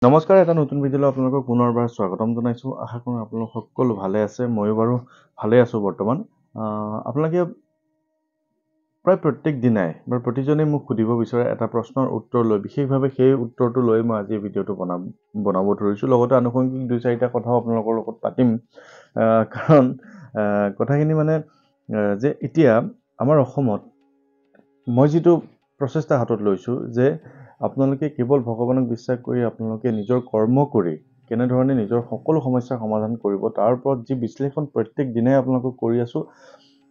নমস্কাৰ, এটা নতুন ভিডিঅ'লৈ আপোনালোকক পুনৰবাৰ স্বাগতম জনাইছোঁ। আশা কৰোঁ আপোনালোক সকলো ভালে আছে। ময়ো বাৰু ভালে আছোঁ বৰ্তমান। আপোনালোকে প্ৰায় প্ৰত্যেক দিনাই বা প্ৰতিজনেই মোক সুধিব বিচৰা এটা প্ৰশ্নৰ উত্তৰ লৈ বিশেষভাৱে সেই উত্তৰটো লৈ মই আজি ভিডিঅ'টো বনাব ধৰিছোঁ। লগতে আনুষংগিক 2-4টা কথাও আপোনালোকৰ লগত পাতিম। কাৰণ কথাখিনি মানে যে এতিয়া আমাৰ অসমত মই যিটো প্ৰচেষ্টা হাতত লৈছোঁ যে আপোনালোকে কেৱল ভগৱানক বিশ্বাস কৰি আপোনালোকে নিজৰ কৰ্ম কৰি কেনেধৰণে নিজৰ সকলো সমস্যাৰ সমাধান কৰিব তাৰ ওপৰত যি বিশ্লেষণ প্ৰত্যেক দিনাই আপোনালোকক কৰি আছোঁ,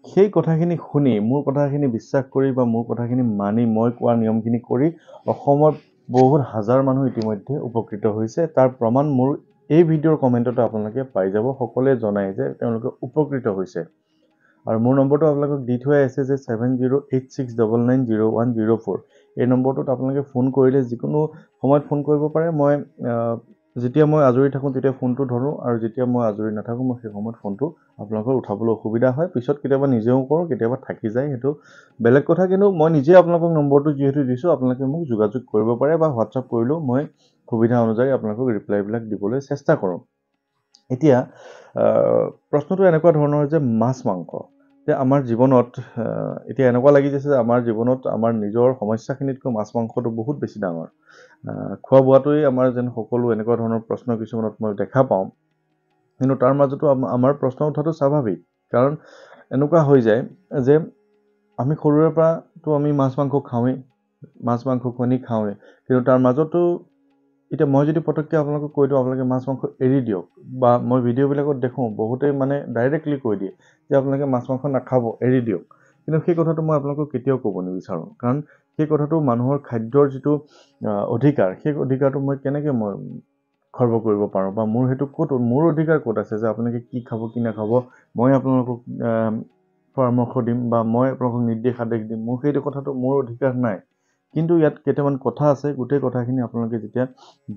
সেই কথাখিনি শুনি মোৰ কথাখিনি বিশ্বাস কৰি বা মোৰ কথাখিনি মানি মই কোৱা নিয়মখিনি কৰি অসমত বহুত হাজাৰ মানুহ ইতিমধ্যে উপকৃত হৈছে। তাৰ প্ৰমাণ মোৰ এই ভিডিঅ'ৰ কমেণ্টতে আপোনালোকে পাই যাব। সকলোৱে জনায় যে তেওঁলোকে উপকৃত হৈছে। আৰু মোৰ নম্বৰটো আপোনালোকক দি থোৱাই আছে যে 7086990104। এই নম্বৰটোত আপোনালোকে ফোন কৰিলে যিকোনো সময়ত ফোন কৰিব পাৰে। মই যেতিয়া মই আজৰি থাকোঁ তেতিয়া ফোনটো ধৰোঁ, আৰু যেতিয়া মই আজৰি নাথাকোঁ মই সেই সময়ত ফোনটো আপোনালোকৰ উঠাবলৈ অসুবিধা হয়। পিছত কেতিয়াবা নিজেও কৰোঁ, কেতিয়াবা থাকি যায়, সেইটো বেলেগ কথা। কিন্তু মই নিজে আপোনালোকক নম্বৰটো যিহেতু দিছোঁ, আপোনালোকে মোক যোগাযোগ কৰিব পাৰে বা হোৱাটছআপ কৰিলেও মই সুবিধা অনুযায়ী আপোনালোকক ৰিপ্লাইবিলাক দিবলৈ চেষ্টা কৰোঁ। এতিয়া প্ৰশ্নটো এনেকুৱা ধৰণৰ যে মাছ মাংস যে আমাৰ জীৱনত এতিয়া এনেকুৱা লাগি গৈছে যে আমাৰ জীৱনত আমাৰ নিজৰ সমস্যাখিনিতকৈ মাছ মাংসটো বহুত বেছি ডাঙৰ। খোৱা বোৱাটোৱেই আমাৰ যেন সকলো এনেকুৱা ধৰণৰ প্ৰশ্ন কিছুমানত মই দেখা পাওঁ। কিন্তু তাৰ মাজতো আমাৰ প্ৰশ্ন উঠাটো স্বাভাৱিক, কাৰণ এনেকুৱা হৈ যায় যে আমি সৰুৰে পৰাতো আমি মাছ মাংস খাওঁৱেই, মাছ মাংস কণী খাওঁৱেই। কিন্তু তাৰ মাজতো এতিয়া মই যদি পটককৈ আপোনালোকক কৈ দিওঁ আপোনালোকে মাছ মাংস এৰি দিয়ক, বা মই ভিডিঅ'বিলাকত দেখোঁ বহুতেই মানে ডাইৰেক্টলি কৈ দিয়ে যে আপোনালোকে মাছ মাংস নাখাব, এৰি দিয়ক। কিন্তু সেই কথাটো মই আপোনালোকক কেতিয়াও ক'ব নিবিচাৰোঁ, কাৰণ সেই কথাটো মানুহৰ খাদ্যৰ যিটো অধিকাৰ, সেই অধিকাৰটো মই কেনেকৈ খৰ্ব কৰিব পাৰোঁ, বা মোৰ সেইটো মোৰ অধিকাৰ ক'ত আছে যে আপোনালোকে কি খাব কি নাখাব মই আপোনালোকক পৰামৰ্শ দিম বা মই আপোনালোকক নিৰ্দেশ আদেশ দিম। মোৰ সেইটো কথাটো মোৰ অধিকাৰ নাই। কিন্তু ইয়াত কেইটামান কথা আছে, গোটেই কথাখিনি আপোনালোকে যেতিয়া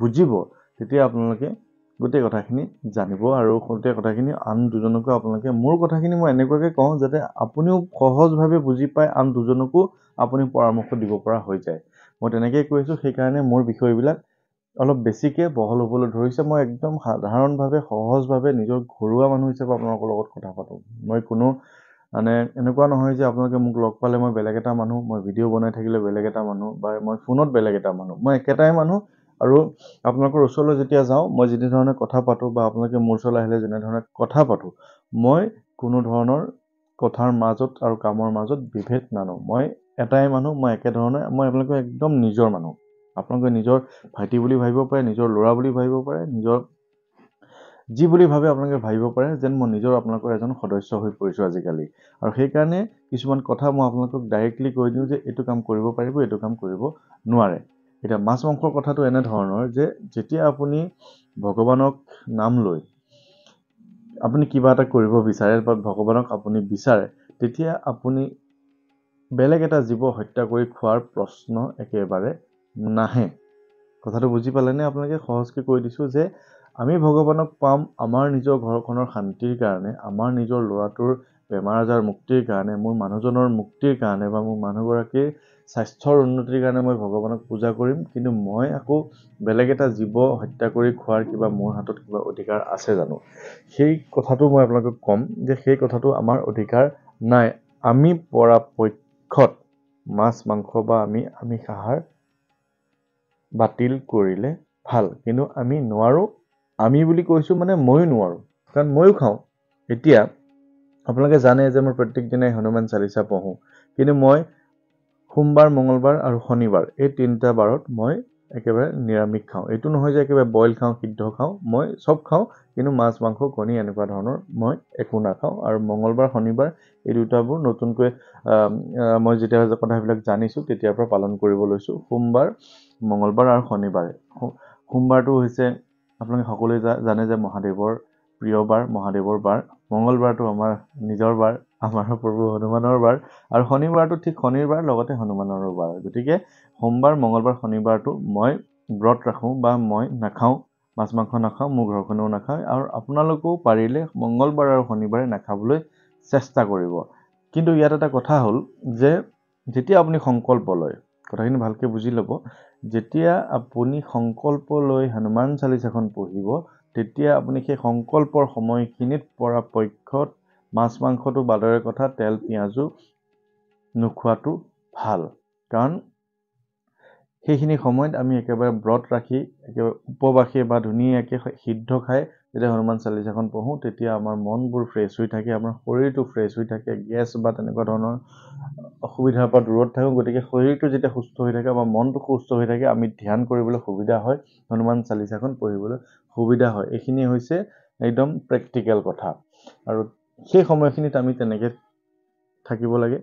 বুজিব তেতিয়া আপোনালোকে গোটেই কথাখিনি জানিব, আৰু গোটেই কথাখিনি আন দুজনকো আপোনালোকে মোৰ কথাখিনি মই এনেকুৱাকৈ কওঁ যাতে আপুনিও সহজভাৱে বুজি পায়, আন দুজনকো আপুনি পৰামৰ্শ দিব পৰা হৈ যায়। মই তেনেকৈ কৈছোঁ, সেইকাৰণে মোৰ বিষয়বিলাক অলপ বেছিকৈ বহল হ'বলৈ ধৰিছে। মই একদম সাধাৰণভাৱে সহজভাৱে নিজৰ ঘৰুৱা মানুহ হিচাপে আপোনালোকৰ লগত কথা পাতোঁ। মই কোনো মানে এনেকুৱা নহয় যে আপোনালোকে মোক লগ পালে মই বেলেগ এটা মানুহ, মই ভিডিঅ' বনাই থাকিলে বেলেগ এটা মানুহ, বা মই ফোনত বেলেগ এটা মানুহ। মই একেটাই মানুহ, আৰু আপোনালোকৰ ওচৰলৈ যেতিয়া যাওঁ মই যেনেধৰণে কথা পাতোঁ বা আপোনালোকে মোৰ ওচৰলৈ আহিলে যেনেধৰণে কথা পাতোঁ, মই কোনো ধৰণৰ কথাৰ মাজত আৰু কামৰ মাজত বিভেদ নানো। মই এটাই মানুহ, মই একেধৰণে, মই আপোনালোকৰ একদম নিজৰ মানুহ। আপোনালোকে নিজৰ ভাইটি বুলি ভাবিব পাৰে, নিজৰ ল'ৰা বুলি ভাবিব পাৰে, নিজৰ যি বুলি ভাবে আপোনালোকে ভাবিব পাৰে যেন মই নিজৰ আপোনালোকৰ এজন সদস্য হৈ পৰিছোঁ আজিকালি। আৰু সেইকাৰণে কিছুমান কথা মই আপোনালোকক ডাইৰেক্টলি কৈ দিওঁ যে এইটো কাম কৰিব পাৰিব, এইটো কাম কৰিব নোৱাৰে। এতিয়া মাছ মাংসৰ কথাটো এনেধৰণৰ যে যেতিয়া আপুনি ভগৱানক নাম লৈ আপুনি কিবা এটা কৰিব বিচাৰে বা ভগৱানক আপুনি বিচাৰে, তেতিয়া আপুনি বেলেগ এটা জীৱ হত্যা কৰি খোৱাৰ প্ৰশ্ন একেবাৰে নাহে। কথাটো বুজি পালেনে? আপোনালোকে সহজকৈ কৈ দিছোঁ যে আমি ভগৱানক পাম আমাৰ নিজৰ ঘৰখনৰ শান্তিৰ কাৰণে, আমাৰ নিজৰ ল'ৰাটোৰ বেমাৰ আজাৰ মুক্তিৰ কাৰণে, মোৰ মানুহজনৰ মুক্তিৰ কাৰণে, বা মোৰ মানুহগৰাকীৰ স্বাস্থ্যৰ উন্নতিৰ কাৰণে মই ভগৱানক পূজা কৰিম। কিন্তু মই আকৌ বেলেগ এটা জীৱ হত্যা কৰি খোৱাৰ কিবা মোৰ হাতত কিবা অধিকাৰ আছে জানো? সেই কথাটো মই আপোনালোকক ক'ম যে সেই কথাটো আমাৰ অধিকাৰ নাই। আমি পৰাপক্ষত মাছ মাংস বা আমি আমিষ আহাৰ বাতিল কৰিলে ভাল, কিন্তু আমি নোৱাৰোঁ। আমি বুলি কৈছোঁ মানে ময়ো নোৱাৰোঁ, কাৰণ ময়ো খাওঁ। এতিয়া আপোনালোকে জানে যে মই প্ৰত্যেক দিনাই হনুমান চালিচা পঢ়োঁ, কিন্তু মই সোমবাৰ, মঙলবাৰ আৰু শনিবাৰ এই 3টা বাৰত মই একেবাৰে নিৰামিষ খাওঁ। এইটো নহয় যে একেবাৰে বইল খাওঁ, সিদ্ধ খাওঁ, মই চব খাওঁ, কিন্তু মাছ মাংস কণী এনেকুৱা ধৰণৰ মই একো নাখাওঁ। আৰু মঙলবাৰ শনিবাৰ এই দুটাবোৰ নতুনকৈ মই যেতিয়া কথাবিলাক জানিছোঁ তেতিয়াৰ পৰা পালন কৰিব লৈছোঁ। সোমবাৰ, মঙলবাৰ আৰু শনিবাৰে। সোমবাৰটো হৈছে আপোনালোকে সকলোৱে জানে যে মহাদেৱৰ প্ৰিয় বাৰ, মহাদেৱৰ বাৰ। মঙলবাৰটো আমাৰ নিজৰ বাৰ, আমাৰ প্ৰভু হনুমানৰ বাৰ, আৰু শনিবাৰটো ঠিক শনিৰ বাৰ লগতে হনুমানৰো বাৰ। গতিকে সোমবাৰ, মঙলবাৰ, শনিবাৰটো মই ব্ৰত ৰাখোঁ বা মই নাখাওঁ, মাছ মাংস নাখাওঁ, মোৰ ঘৰখনেও নাখায়। আৰু আপোনালোকেও পাৰিলে মঙলবাৰ আৰু শনিবাৰে নাখাবলৈ চেষ্টা কৰিব। কিন্তু ইয়াত এটা কথা হ'ল যে যেতিয়া আপুনি সংকল্প লয়, কথাখিনি ভালকৈ বুজি ল'ব যেতিয়া আপুনি সংকল্প লৈ হনুমান চালিচাখন পঢ়িব তেতিয়া আপুনি সেই সংকল্পৰ সময়খিনিত পৰাপক্ষত মাছ মাংসটো বাদৰে কথা তেল পিঁয়াজো নোখোৱাটো ভাল কাৰণ সেইখিনি সময়ত আমি একেবাৰে ব্ৰত ৰাখি একেবাৰে উপবাসে বা ধুনীয়াকৈ সিদ্ধ খাই যেতিয়া হনুমান চালিচাখন পঢ়োঁ তেতিয়া আমাৰ মনবোৰ ফ্ৰেছ হৈ থাকে আমাৰ শৰীৰটো ফ্ৰেছ হৈ থাকে গেছ বা তেনেকুৱা ধৰণৰ অসুবিধাৰ পৰা দূৰত থাকোঁ গতিকে শৰীৰটো যেতিয়া সুস্থ হৈ থাকে বা মনটো সুস্থ হৈ থাকে আমি ধ্যান কৰিবলৈ সুবিধা হয় হনুমান চালিচাখন পঢ়িবলৈ সুবিধা হয় এইখিনি হৈছে একদম প্ৰেক্টিকেল কথা আৰু সেই সময়খিনিত আমি তেনেকৈ থাকিব লাগে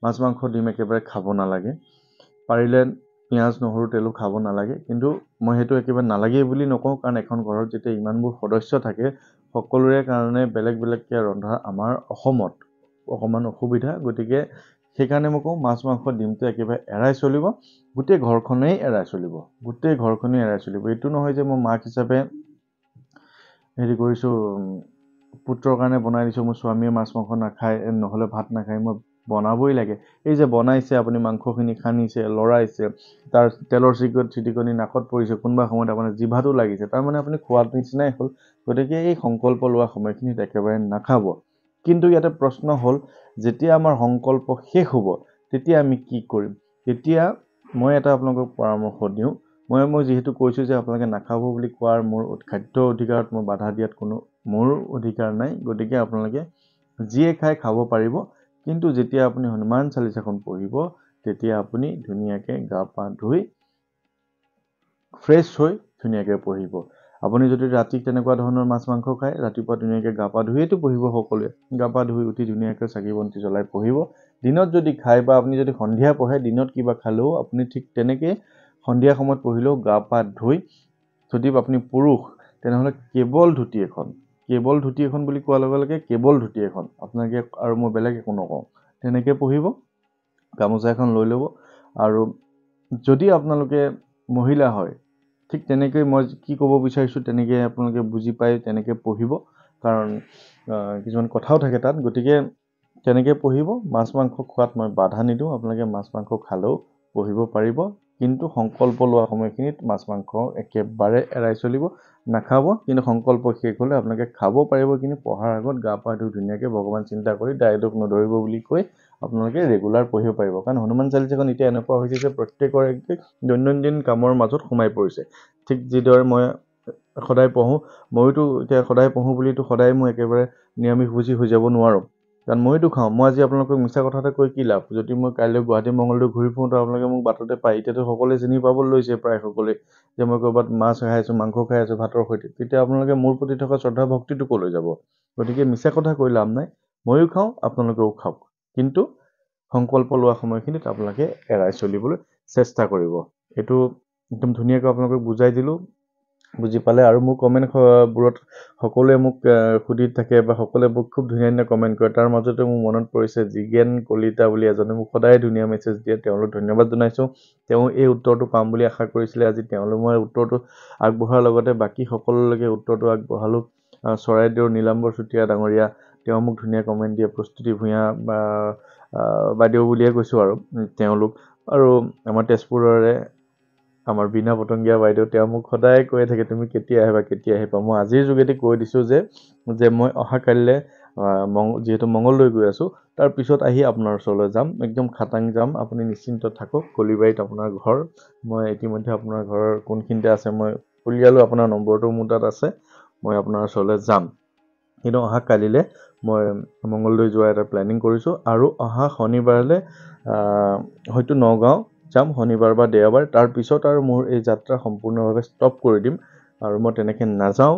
মাছ মাংস ডিম একেবাৰে খাব নালাগে পাৰিলে পিঁয়াজ নহৰু তেলো খাব নালাগে কিন্তু মই সেইটো একেবাৰে নালাগেই বুলি নকওঁ কাৰণ এখন ঘৰত যেতিয়া ইমানবোৰ সদস্য থাকে সকলোৰে কাৰণে বেলেগ বেলেগকৈ ৰন্ধা আমাৰ অসমত অকণমান অসুবিধা গতিকে সেইকাৰণে মই কওঁ মাছ মাংস ডিমটো একেবাৰে এৰাই চলিব গোটেই ঘৰখনেই এৰাই চলিব এইটো নহয় যে মই মাক হিচাপে হেৰি কৰিছোঁ পুত্ৰৰ কাৰণে বনাই দিছোঁ মোৰ স্বামীয়ে মাছ মাংস নাখায় নহ'লে ভাত নাখায় মই বনাবই লাগে এই যে বনাইছে আপুনি মাংসখিনি সানিছে লৰাইছে তাৰ তেলৰ ছিটিকনি নাকত পৰিছে কোনোবা সময়ত আপোনাৰ জিভাটো লাগিছে তাৰমানে আপুনি খোৱাৰ নিচিনাই হ'ল গতিকে এই সংকল্প লোৱা সময়খিনিত একেবাৰে নাখাব কিন্তু ইয়াতে প্ৰশ্ন হ'ল যেতিয়া আমাৰ সংকল্প শেষ হ'ব তেতিয়া আমি কি কৰিম তেতিয়া মই এটা আপোনালোকক পৰামৰ্শ দিওঁ মই যিহেতু কৈছোঁ যে আপোনালোকে নাখাব বুলি কোৱাৰ মোৰ খাদ্য অধিকাৰত মই বাধা দিয়াত কোনো মোৰ অধিকাৰ নাই গতিকে আপোনালোকে যিয়ে খাই খাব পাৰিব কিন্তু যেতিয়া আপুনি হনুমান চালিচাখন পঢ়িব তেতিয়া আপুনি ধুনীয়াকৈ গা পা ধুই ফ্ৰেছ হৈ ধুনীয়াকৈ পঢ়িব আপুনি যদি ৰাতি তেনেকুৱা ধৰণৰ মাছ মাংস খায় ৰাতিপুৱা ধুনীয়াকৈ গা পা ধুইয়েতো পঢ়িব সকলোৱে গা পা ধুই উঠি ধুনীয়াকৈ চাকি বন্তি জ্বলাই পঢ়িব দিনত যদি খায় বা আপুনি যদি সন্ধিয়া পঢ়ে দিনত কিবা খালেও আপুনি ঠিক তেনেকৈ সন্ধিয়া সময়ত পঢ়িলেও গা পা ধুই যদি আপুনি পুৰুষ তেনেহ'লে কেৱল ধুতি এখন বুলি কোৱাৰ লগে লগে কেৱল ধুতি এখন আপোনালোকে আৰু মই বেলেগ একো নকওঁ তেনেকৈ পঢ়িব গামোচা এখন লৈ ল'ব আৰু যদি আপোনালোকে মহিলা হয় ঠিক তেনেকৈ মই কি ক'ব বিচাৰিছোঁ তেনেকৈ আপোনালোকে বুজি পাই তেনেকৈ পঢ়িব কাৰণ কিছুমান কথাও থাকে তাত গতিকে তেনেকৈ পঢ়িব মাছ মাংস খোৱাত মই বাধা নিদিওঁ আপোনালোকে মাছ মাংস খালেও পঢ়িব পাৰিব কিন্তু সংকল্প লোৱা সময়খিনিত মাছ মাংস একেবাৰে এৰাই চলিব নাখাব কিন্তু সংকল্প শেষ হ'লে আপোনালোকে খাব পাৰিব কিন্তু পঢ়াৰ আগত গা পা ধুই ধুনীয়াকৈ ভগৱান চিন্তা কৰি দায়-দোষ নধৰিব বুলি কৈ আপোনালোকে ৰেগুলাৰ পঢ়িব পাৰিব কাৰণ হনুমান চালিচাখন এতিয়া এনেকুৱা হৈছে যে প্ৰত্যেকৰে দৈনন্দিন কামৰ মাজত সোমাই পৰিছে ঠিক যিদৰে মই সদায় পঢ়োঁ ময়োতো এতিয়া সদায় পঢ়োঁ বুলিতো সদায় মই একেবাৰে নিৰামিষভোজী হৈ যাব নোৱাৰোঁ কাৰণ ময়োতো খাওঁ মই আজি আপোনালোকক মিছা কথা এটা কৈ কি লাভ যদি মই কাইলৈ গুৱাহাটী মংগলদৈ ঘূৰি ফুৰোঁ আপোনালোকে মোক বাটতে পায় এতিয়াতো সকলোৱে চিনি পাবলৈ লৈছে প্ৰায় সকলোৱে যে মই ক'ৰবাত মাছ খাই আছোঁ মাংস খাই আছোঁ ভাতৰ সৈতে তেতিয়া আপোনালোকে মোৰ প্ৰতি থকা শ্ৰদ্ধা ভক্তিটো ক'লৈ যাব গতিকে মিছা কথা কৈ লাভ নাই ময়ো খাওঁ আপোনালোকেও খাওক কিন্তু সংকল্প লোৱা সময়খিনিত আপোনালোকে এৰাই চলিবলৈ চেষ্টা কৰিব এইটো একদম ধুনীয়াকৈ আপোনালোকক বুজাই দিলোঁ বুজি পালে আৰু মোৰ কমেণ্টবোৰত সকলোৱে মোক সুধি থাকে বা সকলোৱে মোক খুব ধুনীয়া ধুনীয়া কমেণ্ট কৰে তাৰ মাজতে মোৰ মনত পৰিছে জিগেন কলিতা বুলি এজনে মোক সদায় ধুনীয়া মেছেজ দিয়ে তেওঁলৈ ধন্যবাদ জনাইছোঁ তেওঁ এই উত্তৰটো পাম বুলি আশা কৰিছিলে আজি তেওঁলৈ মই উত্তৰটো আগবঢ়াৰ লগতে বাকী সকলোলৈকে উত্তৰটো আগবঢ়ালোঁ চৰাইদেউৰ নীলাম্বৰ চুতীয়া ডাঙৰীয়া তেওঁ মোক ধুনীয়া কমেণ্ট দিয়ে প্ৰস্তুতি ভূঞা বা বাইদেউ বুলিয়ে কৈছোঁ আৰু তেওঁলোক আৰু আমাৰ তেজপুৰৰে আমাৰ বীণা পতংগীয়া বাইদেউ তেওঁ মোক সদায় কৈ থাকে তুমি কেতিয়া আহিবা মই আজিৰ যোগেদি কৈ দিছোঁ যে মই অহা কাইলৈ যিহেতু মংগলদৈ গৈ আছোঁ তাৰ পিছত আহি আপোনাৰ ওচৰলৈ যাম একদম খাটাং যাম আপুনি নিশ্চিন্ত থাকক কলিবাৰীত আপোনাৰ ঘৰ মই ইতিমধ্যে আপোনাৰ ঘৰৰ কোনখিনিতে আছে মই উলিয়ালোঁ আপোনাৰ নম্বৰটো মোৰ তাত আছে মই আপোনাৰ ওচৰলৈ যাম কিন্তু অহা কালিলৈ মই মংগলদৈ যোৱাৰ এটা প্লেনিং কৰিছোঁ আৰু অহা শনিবাৰলৈ হয়তো নগাঁও যাম শনিবাৰ বা দেওবাৰ তাৰপিছত আৰু মোৰ এই যাত্ৰা সম্পূৰ্ণভাৱে ষ্টপ কৰি দিম আৰু মই তেনেকৈ নাযাওঁ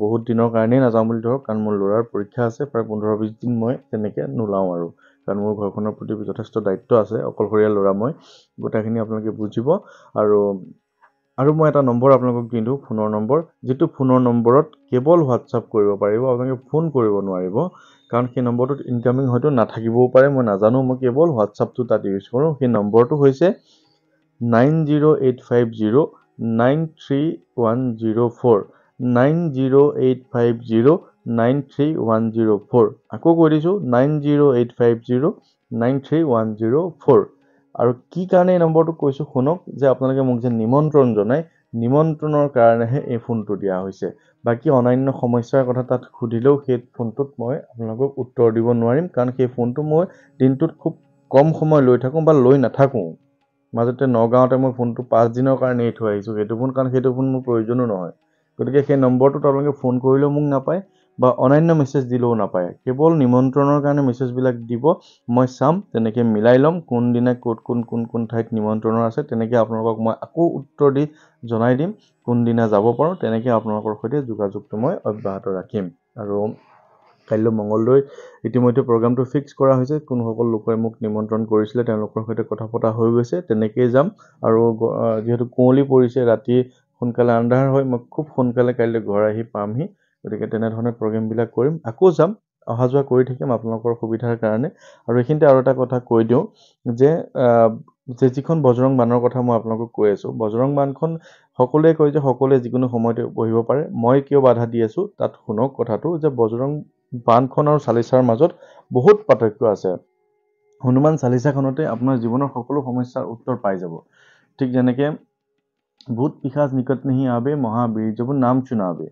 বহুত দিনৰ কাৰণেই নাযাওঁ বুলি ধৰক কাৰণ মোৰ ল'ৰাৰ পৰীক্ষা আছে প্ৰায় 15-20 দিন মই তেনেকৈ নোলাওঁ আৰু কাৰণ মোৰ ঘৰখনৰ প্ৰতি যথেষ্ট দায়িত্ব আছে অকলশৰীয়া ল'ৰা মই গোটেইখিনি আপোনালোকে বুজিব আৰু মই এটা নম্বৰ আপোনালোকক দি দিওঁ ফোনৰ নম্বৰ যিটো ফোনৰ নম্বৰত কেৱল হোৱাটছআপ কৰিব পাৰিব আপোনালোকে ফোন কৰিব নোৱাৰিব কাৰণ সেই নম্বৰটোত ইনকামিং হয়তো নাথাকিবও পাৰে মই নাজানো মই কেৱল হোৱাটছআপটো তাত ইউজ কৰোঁ সেই নম্বৰটো হৈছে 9085093104 9085093104 আকৌ কৈ দিছোঁ 9085093104 আৰু কি কাৰণে এই নম্বৰটো কৈছোঁ শুনক, যে আপোনালোকে মোক যে নিমন্ত্ৰণ জনায়, নিমন্ত্ৰণৰ কাৰণেহে এই ফোনটো দিয়া হৈছে। বাকী অন্যান্য সমস্যাৰ কথা তাত সুধিলেও সেই ফোনটোত মই আপোনালোকক উত্তৰ দিব নোৱাৰিম, কাৰণ সেই ফোনটো মই দিনটোত খুব কম সময় লৈ থাকোঁ বা লৈ নাথাকোঁ। মাজতে নগাঁৱতে মই ফোনটো 5 দিনৰ কাৰণে এৰি থৈ আহিছোঁ সেইটো ফোন, কাৰণ সেইটো ফোন মোৰ প্ৰয়োজনো নহয়। গতিকে সেই নম্বৰটোত আপোনালোকে ফোন কৰিলেও মোক নাপায় বা অন্যান্য মেছেজ দিলেও নাপায়। কেৱল নিমন্ত্ৰণৰ কাৰণে মেছেজবিলাক দিব, মই চাম, তেনেকৈ মিলাই ল'ম কোনদিনা ক'ত কোন ঠাইত নিমন্ত্ৰণৰ আছে, তেনেকৈ আপোনালোকক মই আকৌ উত্তৰ দি জনাই দিম কোনদিনা যাব পাৰোঁ। তেনেকৈ আপোনালোকৰ সৈতে যোগাযোগটো মই অব্যাহত ৰাখিম। আৰু কাইলৈ মঙলদৈ ইতিমধ্যে প্ৰগ্ৰামটো ফিক্স কৰা হৈছে। কোনসকল লোকে মোক নিমন্ত্ৰণ কৰিছিলে তেওঁলোকৰ সৈতে কথা পতা হৈ গৈছে, তেনেকেই যাম। আৰু যিহেতু কুঁৱলী পৰিছে, ৰাতি সোনকালে আন্ধাৰ হয়, মই খুব সোনকালে কাইলৈ ঘৰ আহি পামহি। গতিকে তেনেধৰণে প্ৰগ্ৰেমবিলাক কৰিম, আকৌ যাম, অহা যোৱা কৰি থাকিম আপোনালোকৰ সুবিধাৰ কাৰণে। আৰু এইখিনিতে আৰু এটা কথা কৈ দিওঁ যে যিখন বজৰং বানৰ কথা মই আপোনালোকক কৈ আছোঁ, বজৰং বানখন সকলোৱে কয় যে সকলোৱে যিকোনো সময়তে পঢ়িব পাৰে। মই কিয় বাধা দি আছোঁ তাত শুনক কথাটো, যে বজৰং বানখন আৰু চালিচাৰ মাজত বহুত পাৰ্থক্য আছে। হনুমান চালিচাখনতে আপোনাৰ জীৱনৰ সকলো সমস্যাৰ উত্তৰ পাই যাব। ঠিক যেনেকৈ ভূত পিশাচ নিকট নেহি আবে, মহাবীৰ জব নাম চুনাবে।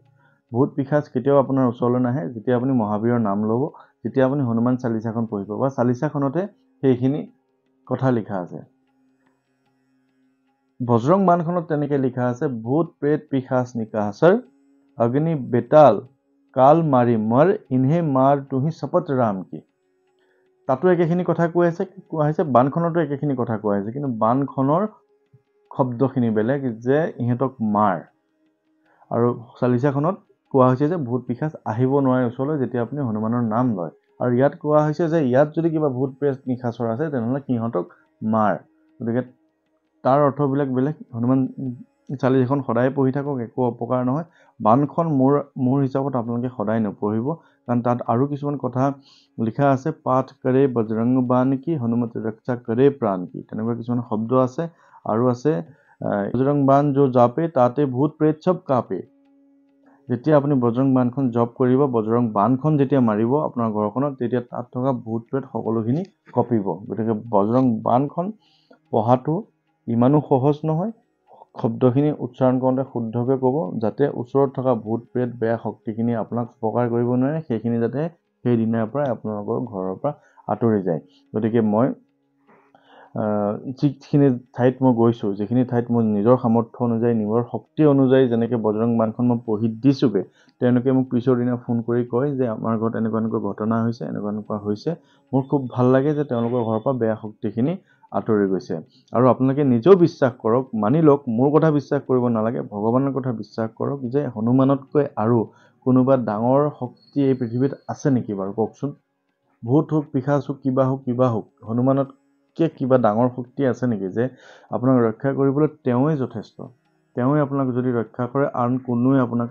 ভূত পিশাচ কেতিয়াও আপোনাৰ ওচৰলৈ নাহে যেতিয়া আপুনি মহাবীৰৰ নাম ল'ব, যেতিয়া আপুনি হনুমান চালিচাখন পঢ়িব, বা চালিচাখনতে সেইখিনি কথা লিখা আছে। বজৰং বানখনত তেনেকৈ লিখা আছে, ভূত প্ৰেত পিশাচ নিকাচৰ, অগ্নি বেতাল কাল মাৰি মৰ, ইনহে মাৰ তুহি শপত ৰাম কি। তাতো একেখিনি কথা কোৱা হৈছে, বানখনতো একেখিনি কথা কোৱা হৈছে, কিন্তু বানখনৰ শব্দখিনি বেলেগ, যে ইহঁতক মাৰ। আৰু চালিচাখনত কোৱা হৈছে যে ভূত পিশাচ আহিব নোৱাৰে ওচৰলৈ যেতিয়া আপুনি হনুমানৰ নাম লয়। আৰু ইয়াত কোৱা হৈছে যে ইয়াত যদি কিবা ভূত প্ৰেত নিশাচৰ আছে তেনেহ'লে সিহঁতক মাৰ। গতিকে তাৰ অৰ্থবিলাক বেলেগ। হনুমান চালিচাখন সদায় পঢ়ি থাকক, একো অপকাৰ নহয়। বানখন মোৰ হিচাপত আপোনালোকে সদায় নপঢ়িব, কাৰণ তাত আৰু কিছুমান কথা লিখা আছে, পাঠ কৰে বজৰং বান কি, হনুমত ৰক্ষা কৰে প্ৰাণ কি, তেনেকুৱা কিছুমান শব্দ আছে। আৰু আছে বজৰং বান যো জাপে তাতে ভূত প্ৰেত চব কাপে। যেতিয়া আপুনি বজৰং বানখন জপ কৰিব, বজৰং বানখন যেতিয়া মাৰিব আপোনাৰ ঘৰখনত, তেতিয়া তাত থকা ভূত প্ৰেত সকলোখিনি কঁপিব। গতিকে বজৰং বানখন পঢ়াটো ইমানো সহজ নহয়। শব্দখিনি উচ্চাৰণ কৰোঁতে শুদ্ধকৈ ক'ব, যাতে ওচৰত থকা ভূত প্ৰেত বেয়া শক্তিখিনি আপোনাক উপকাৰ কৰিব নোৱাৰে, সেইখিনি যাতে সেইদিনাৰ পৰাই আপোনালোকৰ ঘৰৰ পৰা আঁতৰি যায়। গতিকে মই যিখিনি ঠাইত মই গৈছোঁ, যিখিনি ঠাইত মই নিজৰ সামৰ্থ্য অনুযায়ী, নিজৰ শক্তি অনুযায়ী যেনেকৈ বজৰং বানখন মই পঢ়ি দিছোঁগৈ, তেওঁলোকে মোক পিছৰ দিনা ফোন কৰি কয় যে আমাৰ ঘৰত এনেকুৱা ঘটনা হৈছে, এনেকুৱা হৈছে। মোৰ খুব ভাল লাগে যে তেওঁলোকৰ ঘৰৰ পৰা বেয়া শক্তিখিনি আঁতৰি গৈছে। আৰু আপোনালোকে নিজেও বিশ্বাস কৰক, মানি লওক, মোৰ কথা বিশ্বাস কৰিব নালাগে, ভগৱানৰ কথা বিশ্বাস কৰক, যে হনুমানতকৈ আৰু কোনোবা ডাঙৰ শক্তি এই পৃথিৱীত আছে নেকি বাৰু কওকচোন। ভূত হওক, পিশাচ হওক, কিবা হওক, হনুমানতকৈ কিবা ডাঙৰ শক্তি আছে নেকি যে আপোনাক ৰক্ষা কৰিবলৈ তেওঁৱেই যথেষ্ট। তেওঁৱে আপোনাক যদি ৰক্ষা কৰে, আন কোনোৱে আপোনাক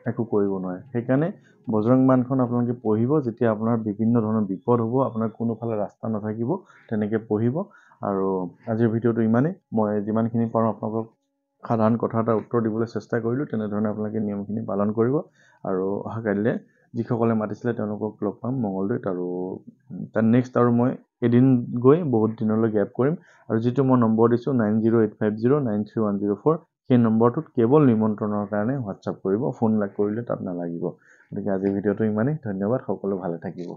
একো কৰিব নোৱাৰে। সেইকাৰণে বজৰং বানখন আপোনালোকে পঢ়িব, যেতিয়া আপোনাৰ বিভিন্ন ধৰণৰ বিপদ হ'ব, আপোনাৰ কোনোফালে ৰাস্তা নাথাকিব, তেনেকৈ পঢ়িব। আৰু আজিৰ ভিডিঅ'টো ইমানেই। মই যিমানখিনি পাৰোঁ আপোনালোকক সাধাৰণ কথা এটা উত্তৰ দিবলৈ চেষ্টা কৰিলোঁ। তেনেধৰণে আপোনালোকে নিয়মখিনি পালন কৰিব। আৰু অহা কাইলৈ যিসকলে মাতিছিলে তেওঁলোকক লগ পাম মঙলদৈত। আৰু তাৰ নেক্সট আৰু মই এদিন গৈ বহুত দিনলৈ গেপ কৰিম। আৰু যিটো মই নম্বৰ দিছোঁ 9085093104, সেই নম্বৰটোত কেৱল নিমন্ত্ৰণৰ কাৰণে হোৱাটছআপ কৰিব, ফোন কৰিলে তাত নালাগিব। গতিকে আজিৰ ভিডিঅ'টো ইমানেই। ধন্যবাদ, সকলো ভালে থাকিব।